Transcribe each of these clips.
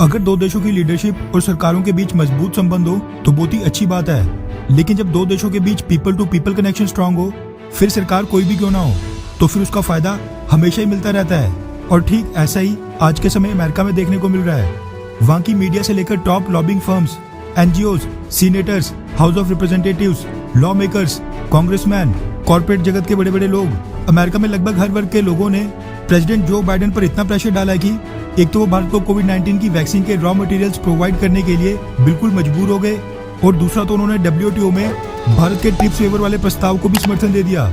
अगर दो देशों की लीडरशिप और सरकारों के बीच मजबूत संबंध हो तो बहुत ही अच्छी बात है, लेकिन जब दो देशों के बीच people to people connection strong हो, फिर सरकार कोई भी क्यों ना हो, तो फिर उसका फायदा हमेशा ही मिलता रहता है। और ठीक ऐसा ही आज के समय अमेरिका में देखने को मिल रहा है। वहाँ की मीडिया से लेकर top lobbying firms, NGOs, senators, house of representatives, law makers, congressman, corporate जगत के बड़े बड़े लोग, अमेरिका में लगभग हर वर्ग के लोगों ने प्रेसिडेंट जो बाइडेन पर इतना प्रेशर डाला है कि एक तो वो भारत को कोविड-19 की वैक्सीन के रॉ मटेरियल्स प्रोवाइड करने के लिए बिल्कुल मजबूर हो गए, और दूसरा तो उन्होंने WTO में भारत के ट्रिप्स वेवर वाले प्रस्ताव को भी समर्थन दे दिया।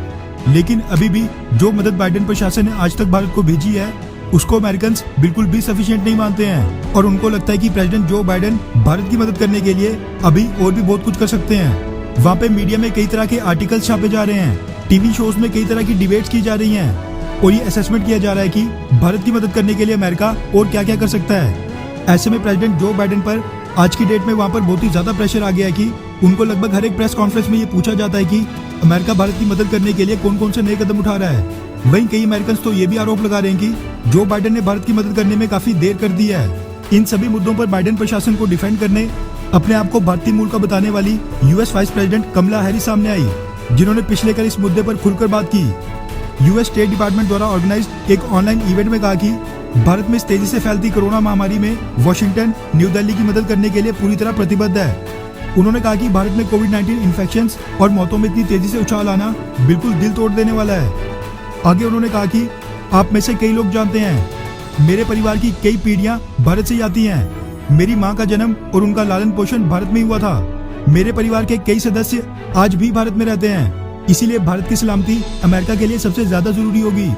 लेकिन अभी भी जो मदद बाइडेन प्रशासन ने आज तक भारत को भेजी है, उसको अमेरिकन बिल्कुल भी सफिशिएंट नहीं मानते हैं, और उनको लगता है कि प्रेसिडेंट जो बाइडेन भारत की मदद करने के लिए अभी और भी बहुत कुछ कर सकते हैं। वहाँ पे मीडिया में कई तरह के आर्टिकल्स छापे जा रहे हैं, टीवी शोज में कई तरह की डिबेट्स की जा रही हैं, और ये असेसमेंट किया जा रहा है कि भारत की मदद करने के लिए अमेरिका और क्या क्या कर सकता है। ऐसे में प्रेसिडेंट जो बाइडेन पर आज की डेट में वहाँ पर बहुत ही ज्यादा प्रेशर आ गया है कि उनको लगभग हर एक प्रेस कॉन्फ्रेंस में ये पूछा जाता है कि अमेरिका भारत की मदद करने के लिए कौन कौन से नए कदम उठा रहा है। वहीं कई अमेरिकन तो ये भी आरोप लगा रहे हैं कि जो बाइडेन ने भारत की मदद करने में काफी देर कर दी है। इन सभी मुद्दों पर बाइडेन प्रशासन को डिफेंड करने अपने आप को भारतीय मूल का बताने वाली US vice president Kamala Harris सामने आई, जिन्होंने पिछले कल इस मुद्दे पर खुलकर बात की। यूएस स्टेट डिपार्टमेंट द्वारा ऑर्गेनाइज्ड एक ऑनलाइन इवेंट में कहा कि भारत में इस तेजी से फैलती कोरोना महामारी में वॉशिंगटन, न्यू दिल्ली की मदद करने के लिए पूरी तरह प्रतिबद्ध है। उन्होंने कहा कि भारत में कोविड-19 इन्फेक्शंस और मौतों में इतनी तेजी से उछाल आना बिल्कुल दिल तोड़ देने वाला है। आगे उन्होंने कहा कि आप में से कई लोग जानते हैं, मेरे परिवार की कई पीढ़ियां भारत से ही आती हैं। मेरी माँ का जन्म और उनका लालन पोषण भारत में ही हुआ था। मेरे परिवार के कई सदस्य आज भी भारत में रहते हैं, इसीलिए भारत की सलामती अमेरिका के लिए सबसे ज्यादा जरूरी होगी।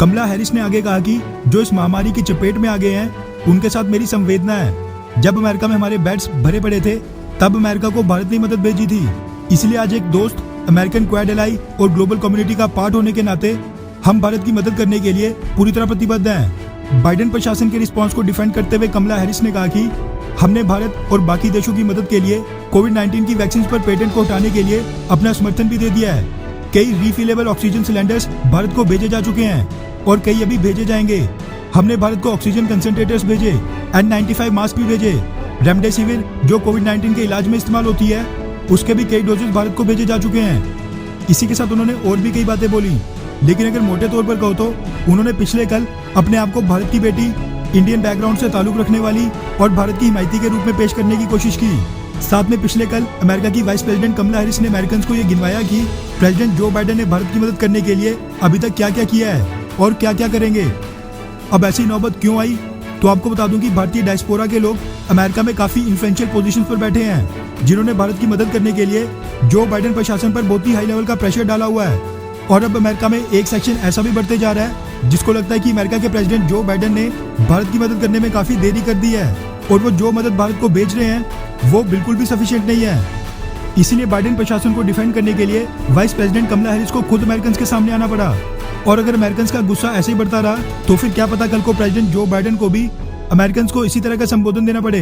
कमला हैरिस ने आगे कहा कि जो इस महामारी की चपेट में आ गए हैं, उनके साथ मेरी संवेदना है। जब अमेरिका में हमारे बेड्स भरे पड़े थे, तब अमेरिका को भारत ने मदद भेजी थी। इसलिए आज एक दोस्त, अमेरिकन क्वाड एलाई और ग्लोबल कम्युनिटी का पार्ट होने के नाते हम भारत की मदद करने के लिए पूरी तरह प्रतिबद्ध हैं। बाइडेन प्रशासन के रिस्पॉन्स को डिफेंड करते हुए कमला हैरिस ने कहा कि हमने भारत और बाकी देशों की मदद के लिए कोविड-19 की वैक्सीन पर पेटेंट को हटाने के लिए अपना समर्थन भी दे दिया है। कई रिफिलेबल ऑक्सीजन सिलेंडर्स भारत को भेजे जा चुके हैं, और कई अभी भेजे जाएंगे। हमने भारत को ऑक्सीजन कंसंट्रेटर्स भेजे, N95 मास्क भी भेजे, रेमडेसिविर जो कोविड-19 के इलाज में इस्तेमाल होती है, उसके भी कई डोजेस भारत को भेजे जा चुके हैं। इसी के साथ उन्होंने और भी कई बातें बोली, लेकिन अगर मोटे तौर पर कहो तो उन्होंने पिछले कल अपने आप को भारत की बेटी, इंडियन बैकग्राउंड से ताल्लुक रखने वाली और भारत की हिमायती के रूप में पेश करने की कोशिश की। साथ में पिछले कल अमेरिका की वाइस प्रेसिडेंट कमला हैरिस ने अमेरिकन को ये गिनवाया कि प्रेसिडेंट जो बाइडेन ने भारत की मदद करने के लिए अभी तक क्या क्या किया है और क्या क्या करेंगे। अब ऐसी नौबत क्यों आई, तो आपको बता दूं कि भारतीय डायस्पोरा के लोग अमेरिका में काफी इन्फ्लुएंशियल पोजीशंस पर बैठे हैं, जिन्होंने भारत की मदद करने के लिए जो बाइडेन प्रशासन पर बहुत ही हाई लेवल का प्रेशर डाला हुआ है। और अब अमेरिका में एक सेक्शन ऐसा भी बढ़ते जा रहा है जिसको लगता है कि अमेरिका के प्रेसिडेंट जो बाइडेन ने भारत की मदद करने में काफी देरी कर दी है, और वो जो मदद भारत को भेज रहे हैं वो बिल्कुल भी सफिशिएंट नहीं है। इसीलिए बाइडेन प्रशासन को डिफेंड करने के लिए वाइस प्रेसिडेंट कमला हैरिस को खुद अमेरिकन के सामने आना पड़ा। और अगर अमेरिकन का गुस्सा ऐसे ही बढ़ता रहा तो फिर क्या पता कल को प्रेसिडेंट जो बाइडेन को भी अमेरिकन को इसी तरह का संबोधन देना पड़े।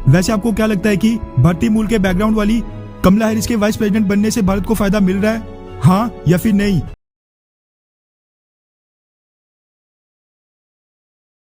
वैसे आपको क्या लगता है कि भारतीय मूल के बैकग्राउंड वाली कमला हैरिस के वाइस प्रेसिडेंट बनने से भारत को फायदा मिल रहा है, हाँ या फिर नहीं?